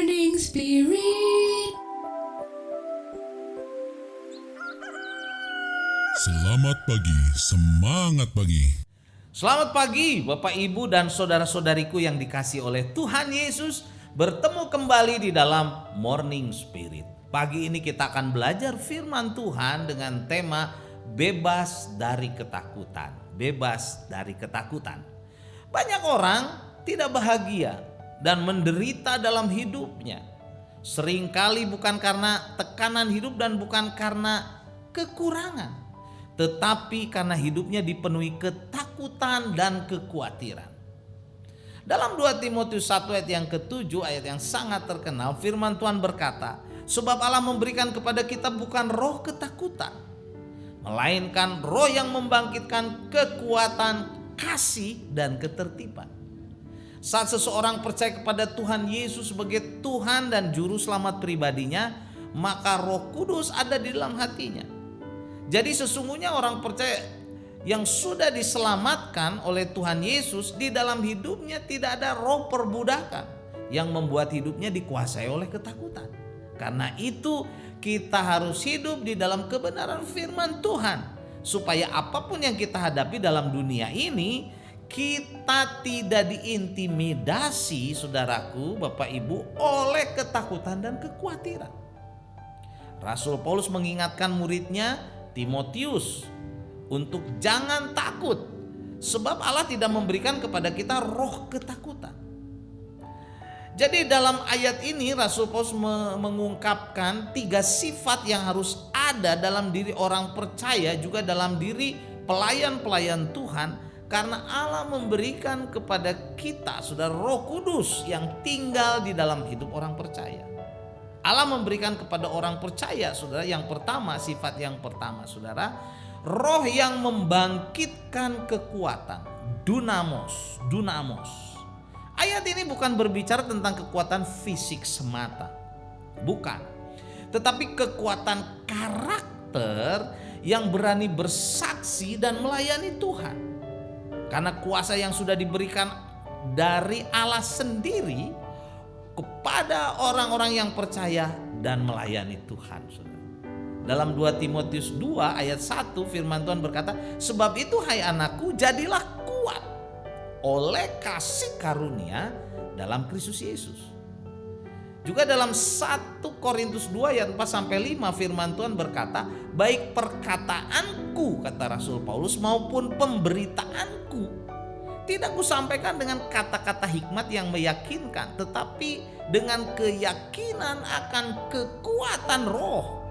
Morning Spirit. Selamat pagi, semangat pagi. Selamat pagi Bapak Ibu dan saudara-saudariku yang dikasihi oleh Tuhan Yesus. Bertemu kembali di dalam Morning Spirit. Pagi ini kita akan belajar firman Tuhan dengan tema bebas dari ketakutan. Bebas dari ketakutan. Banyak orang tidak bahagia dan menderita dalam hidupnya. Seringkali bukan karena tekanan hidup dan bukan karena kekurangan, tetapi karena hidupnya dipenuhi ketakutan dan kekhawatiran. Dalam 2 Timotius 1 ayat yang ke-7, ayat yang sangat terkenal, firman Tuhan berkata, sebab Allah memberikan kepada kita bukan roh ketakutan, melainkan roh yang membangkitkan kekuatan, kasih, dan ketertiban. Saat seseorang percaya kepada Tuhan Yesus sebagai Tuhan dan Juru Selamat pribadinya, maka Roh Kudus ada di dalam hatinya. Jadi sesungguhnya orang percaya yang sudah diselamatkan oleh Tuhan Yesus, di dalam hidupnya tidak ada roh perbudakan yang membuat hidupnya dikuasai oleh ketakutan. Karena itu kita harus hidup di dalam kebenaran firman Tuhan, supaya apapun yang kita hadapi dalam dunia ini, kita tidak diintimidasi, saudaraku, Bapak Ibu, oleh ketakutan dan kekhawatiran. Rasul Paulus mengingatkan muridnya Timotius untuk jangan takut, sebab Allah tidak memberikan kepada kita roh ketakutan. Jadi dalam ayat ini Rasul Paulus mengungkapkan 3 sifat yang harus ada dalam diri orang percaya, juga dalam diri pelayan-pelayan Tuhan. Karena Allah memberikan kepada kita, saudara, Roh Kudus yang tinggal di dalam hidup orang percaya. Allah memberikan kepada orang percaya, saudara, yang pertama, sifat yang pertama, saudara, roh yang membangkitkan kekuatan, dunamos. Ayat ini bukan berbicara tentang kekuatan fisik semata, bukan, tetapi kekuatan karakter yang berani bersaksi dan melayani Tuhan. Karena kuasa yang sudah diberikan dari Allah sendiri kepada orang-orang yang percaya dan melayani Tuhan. Dalam 2 Timotius 2 ayat 1 firman Tuhan berkata, sebab itu hai anakku, jadilah kuat oleh kasih karunia dalam Kristus Yesus. Juga dalam 1 Korintus 2 ayat 4-5 firman Tuhan berkata, baik perkataanku, kata Rasul Paulus, maupun pemberitaanku tidak kusampaikan dengan kata-kata hikmat yang meyakinkan, tetapi dengan keyakinan akan kekuatan roh,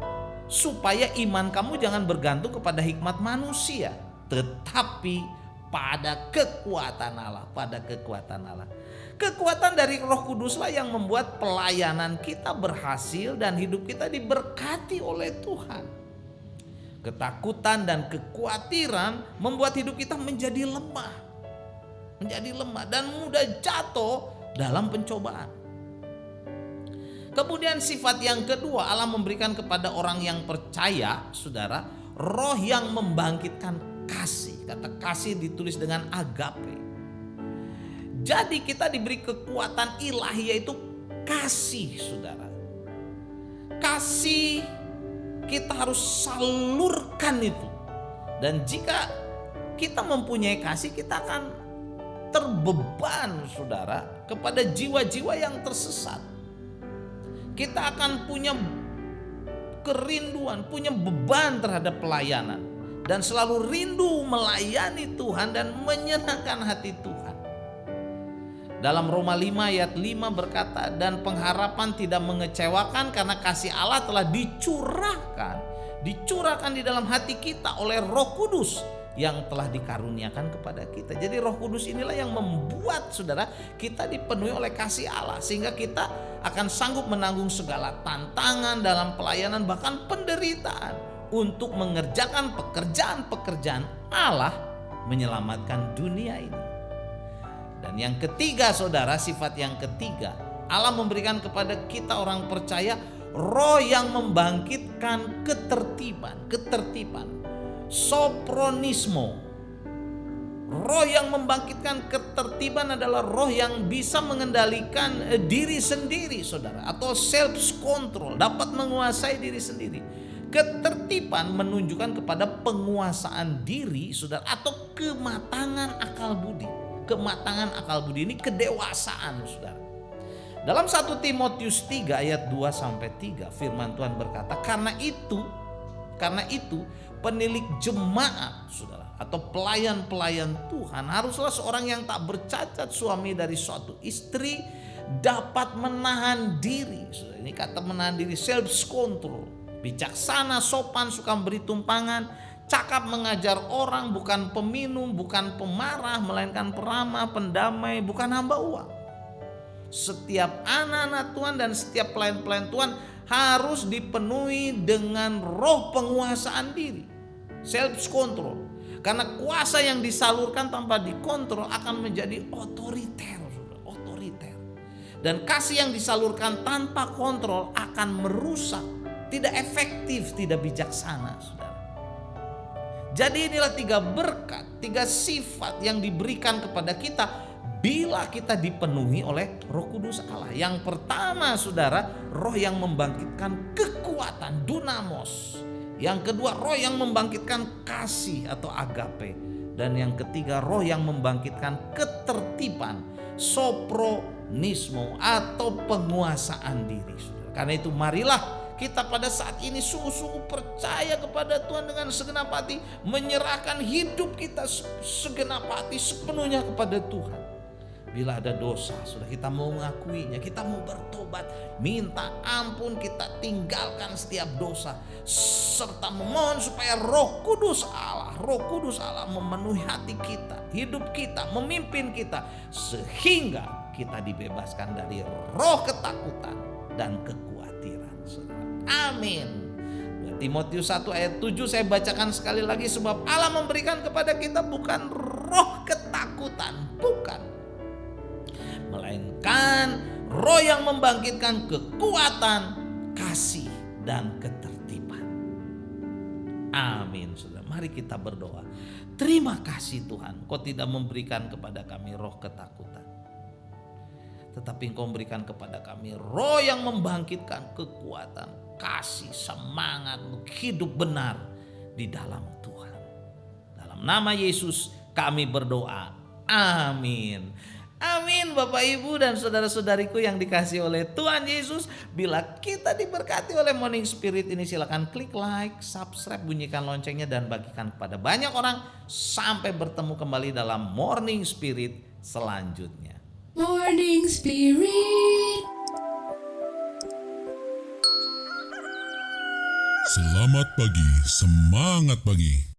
supaya iman kamu jangan bergantung kepada hikmat manusia, tetapi pada kekuatan Allah, pada kekuatan Allah. Kekuatan dari Roh Kuduslah yang membuat pelayanan kita berhasil dan hidup kita diberkati oleh Tuhan. Ketakutan dan kekhawatiran membuat hidup kita menjadi lemah dan mudah jatuh dalam pencobaan. Kemudian sifat yang kedua, Allah memberikan kepada orang yang percaya, saudara, roh yang membangkitkan kasih. Kata kasih ditulis dengan agape. Jadi kita diberi kekuatan ilahi, yaitu kasih, saudara. Kasih kita harus salurkan itu. Dan jika kita mempunyai kasih, kita akan terbeban, saudara, kepada jiwa-jiwa yang tersesat. Kita akan punya kerinduan, punya beban terhadap pelayanan, dan selalu rindu melayani Tuhan dan menyenangkan hati Tuhan. Dalam Roma 5 ayat 5 berkata, dan pengharapan tidak mengecewakan karena kasih Allah telah dicurahkan di dalam hati kita oleh Roh Kudus yang telah dikaruniakan kepada kita. Jadi Roh Kudus inilah yang membuat, saudara, kita dipenuhi oleh kasih Allah, sehingga kita akan sanggup menanggung segala tantangan dalam pelayanan, bahkan penderitaan, untuk mengerjakan pekerjaan-pekerjaan Allah menyelamatkan dunia ini. Dan yang ketiga, saudara, sifat yang ketiga, Allah memberikan kepada kita orang percaya roh yang membangkitkan ketertiban, sopronismo. Roh yang membangkitkan ketertiban adalah roh yang bisa mengendalikan diri sendiri, saudara, atau self control, dapat menguasai diri sendiri. Ketertiban menunjukkan kepada penguasaan diri, saudara, atau kematangan akal budi. Kematangan akal budi ini kedewasaan, saudara. Dalam 1 Timotius 3 ayat 2 sampai 3 firman Tuhan berkata, karena itu penilik jemaat, saudara, atau pelayan-pelayan Tuhan haruslah seorang yang tak bercacat suami dari suatu istri, dapat menahan diri. Saudara, ini kata menahan diri, self control, bijaksana, sopan, suka beri tumpangan, cakap mengajar orang, bukan peminum, bukan pemarah, melainkan peramah, pendamai, bukan hamba uang. Setiap anak-anak Tuhan dan setiap pelayan-pelayan Tuhan harus dipenuhi dengan roh penguasaan diri, self control. Karena kuasa yang disalurkan tanpa dikontrol akan menjadi otoriter, otoriter. Dan kasih yang disalurkan tanpa kontrol akan merusak, tidak efektif, tidak bijaksana, saudara. Jadi inilah 3 berkat, 3 sifat yang diberikan kepada kita bila kita dipenuhi oleh Roh Kudus Allah. Yang pertama, saudara, roh yang membangkitkan kekuatan, dunamos. Yang kedua, roh yang membangkitkan kasih atau agape. Dan yang ketiga, roh yang membangkitkan ketertiban, sopronismo atau penguasaan diri. Karena itu marilah kita pada saat ini sungguh-sungguh percaya kepada Tuhan dengan segenap hati, menyerahkan hidup kita segenap hati sepenuhnya kepada Tuhan. Bila ada dosa, sudah kita mau mengakuinya, kita mau bertobat, minta ampun, kita tinggalkan setiap dosa, serta memohon supaya Roh Kudus Allah memenuhi hati kita, hidup kita, memimpin kita, sehingga kita dibebaskan dari roh ketakutan dan kekhawatiran. Amin. Timotius 1 ayat 7 saya bacakan sekali lagi, sebab Allah memberikan kepada kita bukan roh ketakutan, bukan, melainkan roh yang membangkitkan kekuatan, kasih, dan ketertiban. Amin, saudara. Mari kita berdoa. Terima kasih Tuhan, Kau tidak memberikan kepada kami roh ketakutan, tetapi Engkau memberikan kepada kami roh yang membangkitkan kekuatan, kasih, semangat hidup benar di dalam Tuhan. Dalam nama Yesus kami berdoa. Amin. Amin. Bapak, Ibu, dan saudara-saudariku yang dikasihi oleh Tuhan Yesus, bila kita diberkati oleh Morning Spirit ini, silakan klik like, subscribe, bunyikan loncengnya, dan bagikan kepada banyak orang. Sampai bertemu kembali dalam Morning Spirit selanjutnya. Morning Spirit. Selamat pagi, semangat pagi.